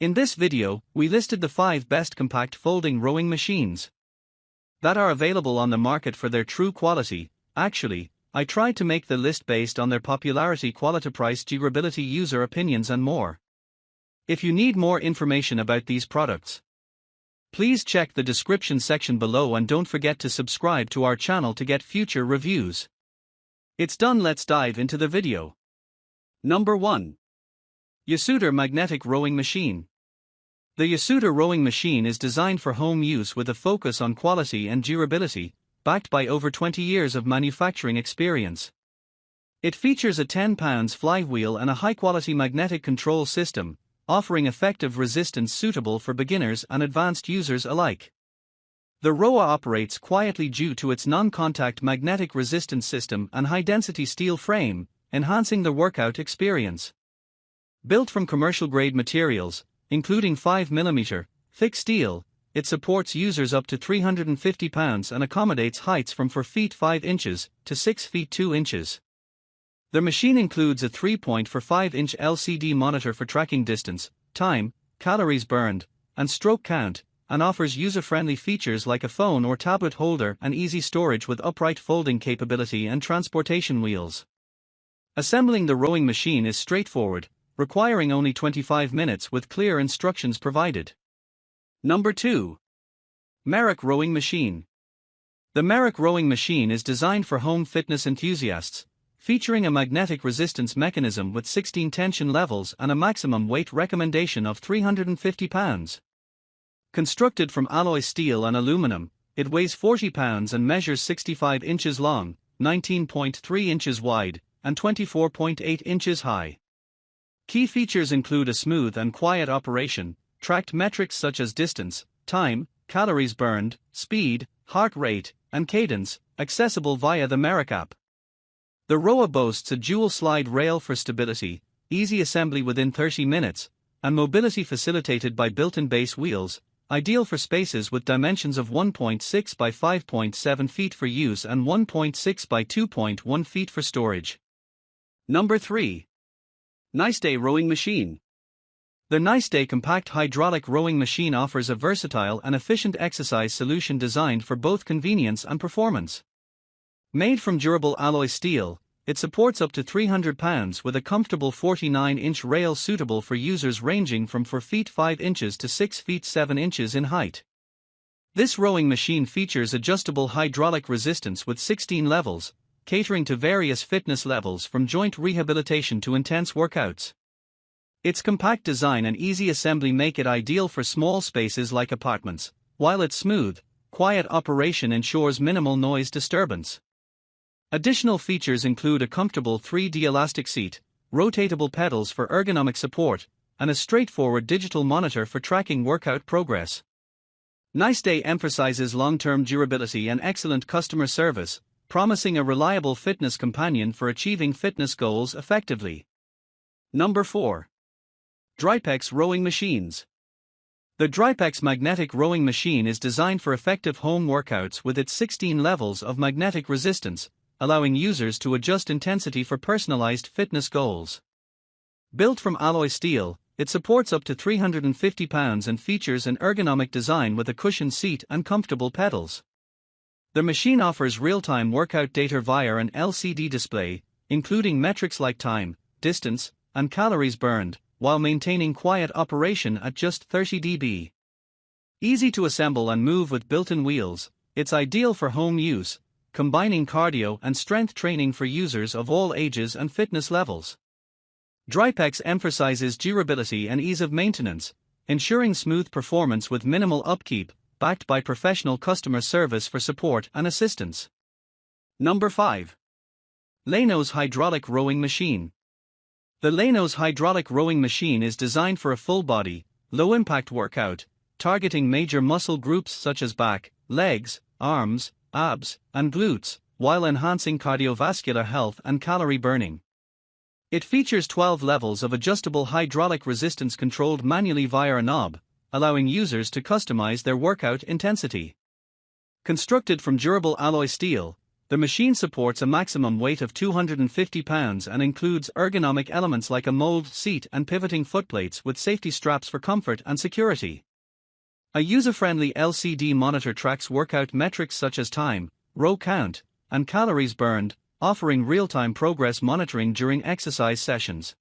In this video, we listed the 5 best compact folding rowing machines that are available on the market for their true quality. Actually, I tried to make the list based on their popularity, quality, price, durability, user opinions and more. If you need more information about these products, please check the description section below and don't forget to subscribe to our channel to get future reviews. It's done, let's dive into the video. Number 1. YOSUDA Magnetic Rowing Machine. The YOSUDA rowing machine is designed for home use with a focus on quality and durability, backed by over 20 years of manufacturing experience. It features a 10-pound flywheel and a high-quality magnetic control system, offering effective resistance suitable for beginners and advanced users alike. The rower operates quietly due to its non-contact magnetic resistance system and high-density steel frame, enhancing the workout experience. Built from commercial-grade materials, including 5mm thick steel, it supports users up to 350 pounds and accommodates heights from 4 feet 5 inches to 6 feet 2 inches. The machine includes a 3.45-inch LCD monitor for tracking distance, time, calories burned, and stroke count, and offers user-friendly features like a phone or tablet holder and easy storage with upright folding capability and transportation wheels. Assembling the rowing machine is straightforward, requiring only 25 minutes with clear instructions provided. Number 2. MERACH Rowing Machine. The MERACH rowing machine is designed for home fitness enthusiasts, featuring a magnetic resistance mechanism with 16 tension levels and a maximum weight recommendation of 350 pounds. Constructed from alloy steel and aluminum, it weighs 40 pounds and measures 65 inches long, 19.3 inches wide, and 24.8 inches high. Key features include a smooth and quiet operation, tracked metrics such as distance, time, calories burned, speed, heart rate, and cadence, accessible via the MERACH app. The rower boasts a dual slide rail for stability, easy assembly within 30 minutes, and mobility facilitated by built-in base wheels, ideal for spaces with dimensions of 1.6 by 5.7 feet for use and 1.6 by 2.1 feet for storage. Number 3. Niceday Rowing Machine. The Niceday compact hydraulic rowing machine offers a versatile and efficient exercise solution designed for both convenience and performance. Made from durable alloy steel, it supports up to 300 pounds with a comfortable 49-inch rail suitable for users ranging from 4 feet 5 inches to 6 feet 7 inches in height. This rowing machine features adjustable hydraulic resistance with 16 levels, catering to various fitness levels from joint rehabilitation to intense workouts. Its compact design and easy assembly make it ideal for small spaces like apartments, while its smooth, quiet operation ensures minimal noise disturbance. Additional features include a comfortable 3D elastic seat, rotatable pedals for ergonomic support, and a straightforward digital monitor for tracking workout progress. Niceday emphasizes long-term durability and excellent customer service, promising a reliable fitness companion for achieving fitness goals effectively. Number 4. Dripex Rowing Machines. The Dripex magnetic rowing machine is designed for effective home workouts with its 16 levels of magnetic resistance, allowing users to adjust intensity for personalized fitness goals. Built from alloy steel, it supports up to 350 pounds and features an ergonomic design with a cushioned seat and comfortable pedals. The machine offers real-time workout data via an LCD display, including metrics like time, distance, and calories burned, while maintaining quiet operation at just 30 dB. Easy to assemble and move with built-in wheels, it's ideal for home use, combining cardio and strength training for users of all ages and fitness levels. Dripex emphasizes durability and ease of maintenance, ensuring smooth performance with minimal upkeep, backed by professional customer service for support and assistance. Number 5. Lanos Hydraulic Rowing Machine. The Lanos hydraulic rowing machine is designed for a full-body, low-impact workout, targeting major muscle groups such as back, legs, arms, abs, and glutes, while enhancing cardiovascular health and calorie burning. It features 12 levels of adjustable hydraulic resistance controlled manually via a knob, allowing users to customize their workout intensity. Constructed from durable alloy steel, The machine supports a maximum weight of 250 pounds and includes ergonomic elements like a molded seat and pivoting footplates with safety straps for comfort and security. A user-friendly LCD monitor tracks workout metrics such as time, row count, and calories burned, offering real-time progress monitoring during exercise sessions.